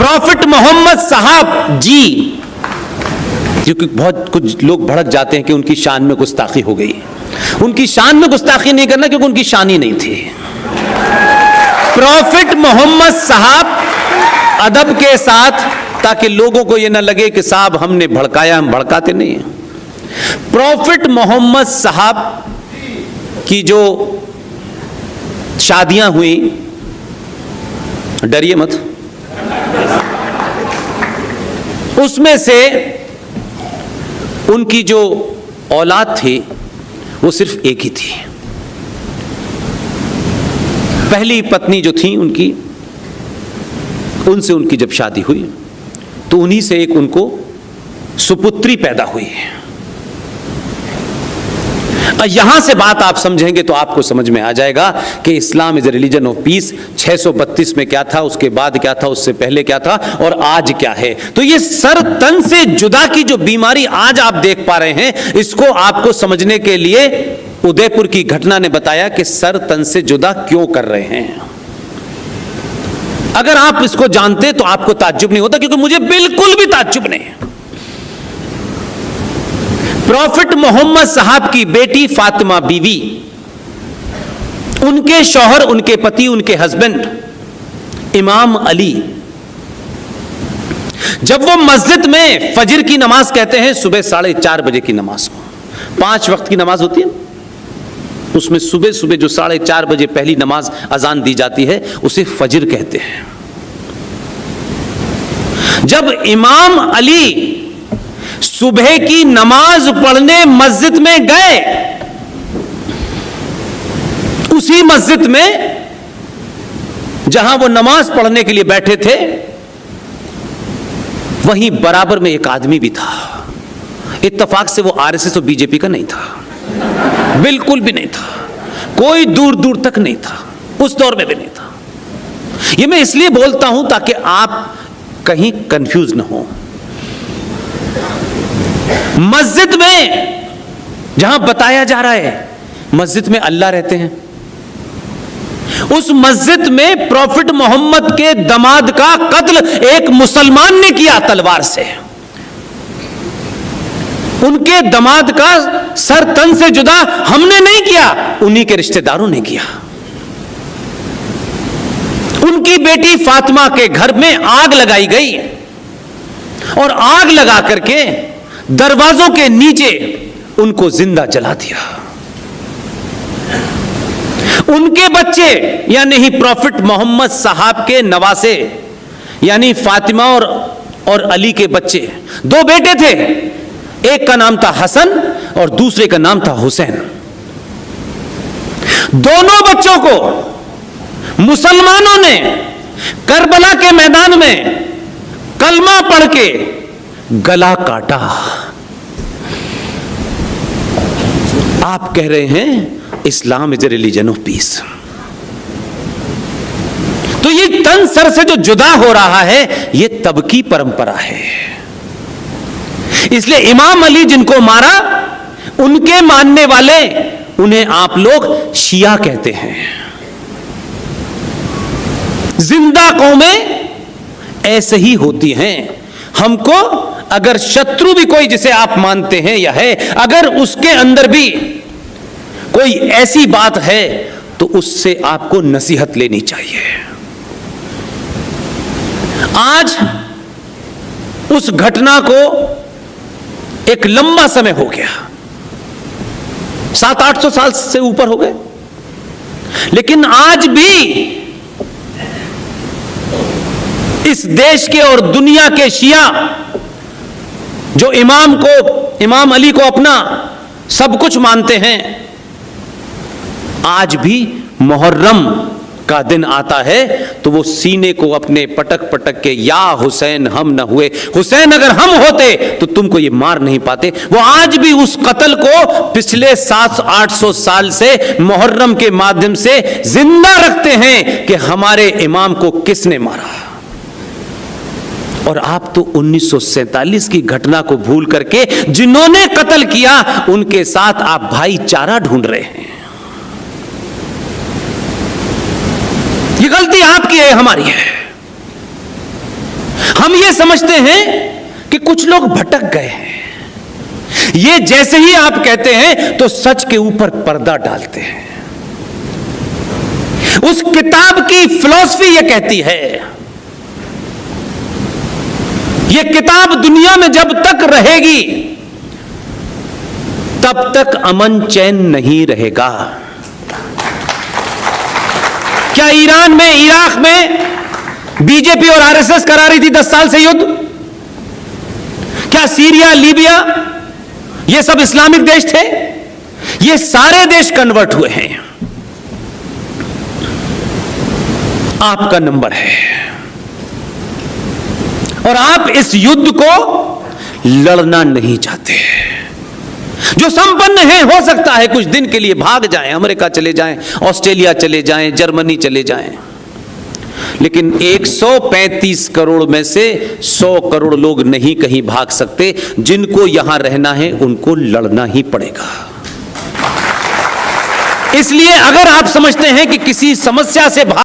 Profit Mohammad साहब जी, क्योंकि बहुत कुछ लोग भड़क जाते हैं कि उनकी शान में गुस्ताखी हो गई। उनकी शान में गुस्ताखी नहीं करना, क्योंकि उनकी शान ही नहीं थी। प्रॉफिट मोहम्मद साहब अदब के साथ, ताकि लोगों को यह ना लगे कि साहब हमने भड़काया, हम भड़काते नहीं हैं। प्रॉफिट मोहम्मद साहब की जो शादियां हुई, डरिए मत, उसमें से उनकी जो औलाद थी वो सिर्फ एक ही थी। पहली पत्नी जो थी उनकी, उनसे उनकी जब शादी हुई तो उन्हीं से एक उनको सुपुत्री पैदा हुई। यहां से बात आप समझेंगे तो आपको समझ में आ जाएगा कि Islam is a religion of peace. 632 में क्या था, उसके बाद क्या था, उससे पहले क्या था और आज क्या है। तो ये सर तन से जुदा की जो बीमारी आज आप देख पा रहे हैं, इसको आपको समझने के लिए उदयपुर की घटना ने बताया कि सर तन से जुदा क्यों कर रहे हैं। अगर आप इसको जानते तो आपको ताज्जुब नहीं होता, क्योंकि मुझे बिल्कुल भी ताज्जुब नहीं है। प्रॉफिट मोहम्मद साहब की बेटी फातिमा बीवी, उनके शौहर, उनके पति, उनके हस्बैंड इमाम अली, जब वो मस्जिद में फजर की नमाज, कहते हैं सुबह 4:30 बजे की नमाज को, 5 वक्त की नमाज होती है, उसमें सुबह सुबह जो 4:30 बजे पहली नमाज अजान दी जाती है उसे फजर कहते हैं। जब इमाम अली सुबह की नमाज पढ़ने मस्जिद में गए, उसी मस्जिद में जहां वो नमाज पढ़ने के लिए बैठे थे, वहीं बराबर में एक आदमी भी था। इत्तेफाक से वो आरएसएस और बीजेपी का नहीं था, बिल्कुल भी नहीं था, कोई दूर दूर तक नहीं था, उस दौर में भी नहीं था। ये मैं इसलिए बोलता हूं ताकि आप कहीं कंफ्यूज ना हो। मस्जिद में जहां बताया जा रहा है मस्जिद में अल्लाह रहते हैं, उस मस्जिद में प्रॉफिट मोहम्मद के दामाद का कत्ल एक मुसलमान ने किया तलवार से। उनके दामाद का सर तन से जुदा हमने नहीं किया, उन्हीं के रिश्तेदारों ने किया। उनकी बेटी फातिमा के घर में आग लगाई गई और आग लगा करके दरवाजों के नीचे उनको जिंदा जला दिया। उनके बच्चे यानी ही प्रॉफिट मोहम्मद साहब के नवासे यानी फातिमा और अली के बच्चे, 2 बेटे थे, एक का नाम था हसन और दूसरे का नाम था हुसैन। दोनों बच्चों को मुसलमानों ने करबला के मैदान में कलमा पढ़ के गला काटा। आप कह रहे हैं Islam is a religion of peace. तो ये तन सर से जो जुदा हो रहा है ये तब की परंपरा है। इसलिए इमाम अली जिनको मारा, उनके मानने वाले, उन्हें आप लोग शिया कहते हैं। जिंदा कौमें ऐसे ही होती हैं। हमको अगर शत्रु भी कोई जिसे आप मानते हैं या है, अगर उसके अंदर भी कोई ऐसी बात है तो उससे आपको नसीहत लेनी चाहिए। आज उस घटना को एक लंबा समय हो गया, 700-800 साल से ऊपर हो गए, लेकिन आज भी इस देश के और दुनिया के शिया जो इमाम अली को अपना सब कुछ मानते हैं, आज भी मुहर्रम का दिन आता है तो वो सीने को अपने पटक पटक के, या हुसैन हम न हुए, हुसैन अगर हम होते तो तुमको ये मार नहीं पाते। वो आज भी उस कत्ल को पिछले 700-800 साल से मुहर्रम के माध्यम से जिंदा रखते हैं कि हमारे इमाम को किसने मारा। और आप तो 1947 की घटना को भूल करके जिन्होंने कत्ल किया उनके साथ आप भाईचारा ढूंढ रहे हैं। ये गलती आपकी है, हमारी है। हम ये समझते हैं कि कुछ लोग भटक गए हैं। ये जैसे ही आप कहते हैं तो सच के ऊपर पर्दा डालते हैं। उस किताब की फिलॉसफी ये कहती है, ये किताब दुनिया में जब तक रहेगी तब तक अमन चैन नहीं रहेगा। क्या ईरान में, इराक में बीजेपी और आरएसएस करा रही थी 10 साल से युद्ध? क्या सीरिया, लीबिया ये सब इस्लामिक देश थे? ये सारे देश कन्वर्ट हुए हैं। आपका नंबर है और आप इस युद्ध को लड़ना नहीं चाहते। जो संपन्न है, हो सकता है कुछ दिन के लिए भाग जाएं, अमेरिका चले जाएं, ऑस्ट्रेलिया चले जाएं, जर्मनी चले जाएं, लेकिन 135 करोड़ में से 100 करोड़ लोग नहीं कहीं भाग सकते। जिनको यहां रहना है उनको लड़ना ही पड़ेगा। इसलिए अगर आप समझते हैं कि किसी समस्या से भाग